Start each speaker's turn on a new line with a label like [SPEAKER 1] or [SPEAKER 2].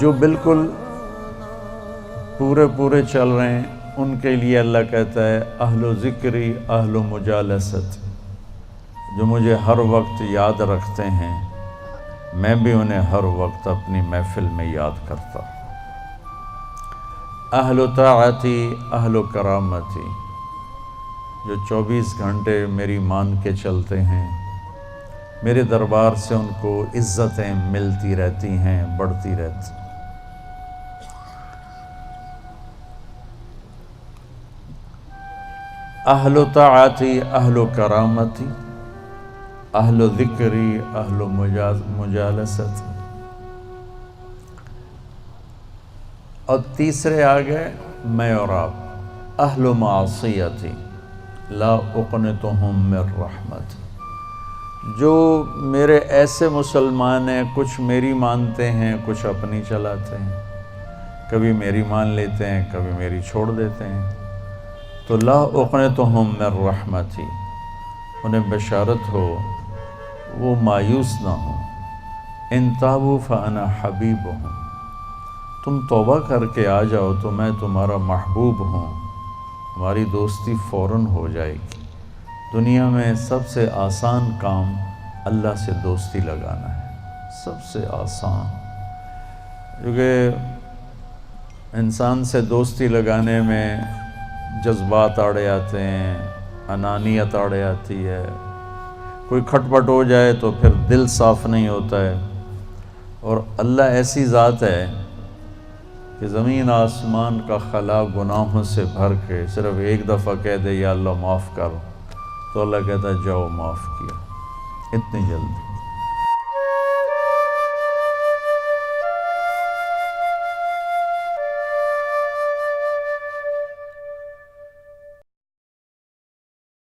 [SPEAKER 1] جو بالکل پورے چل رہے ہیں ان کے لیے اللہ کہتا ہے اہل و ذکری اہل و مجالست، جو مجھے ہر وقت یاد رکھتے ہیں میں بھی انہیں ہر وقت اپنی محفل میں یاد کرتا ہوں۔ اہل و طاعتی اہل و کرامتی، جو 24 گھنٹے میری مان کے چلتے ہیں، میرے دربار سے ان کو عزتیں ملتی رہتی ہیں، بڑھتی رہتی۔ اہل و طاعتی اہل و کرامتی اہل و ذکری اہل و مجالست، اور تیسرے آگئے میں اور آپ، اہل و معصیتی لا اقنطہم من رحمت، جو میرے ایسے مسلمان ہیں، کچھ میری مانتے ہیں کچھ اپنی چلاتے ہیں، کبھی میری مان لیتے ہیں کبھی میری چھوڑ دیتے ہیں، تو لا اقنطہم من رحمتی، انہیں بشارت ہو وہ مایوس نہ ہوں، ان تابوا فانا حبیبہم، تم توبہ کر کے آ جاؤ تو میں تمہارا محبوب ہوں، ہماری دوستی فوراً ہو جائے گی۔ دنیا میں سب سے آسان کام اللہ سے دوستی لگانا ہے، سب سے آسان، کیونکہ انسان سے دوستی لگانے میں جذبات آڑے آتے ہیں، انانیت آڑے آتی ہے، کوئی کھٹ پٹ ہو جائے تو پھر دل صاف نہیں ہوتا ہے، اور اللہ ایسی ذات ہے کہ زمین آسمان کا خلا گناہوں سے بھر کے صرف ایک دفعہ کہہ دے یا اللہ معاف کر، تو اللہ کہتا ہے جاؤ معاف کیا، اتنی جلدی۔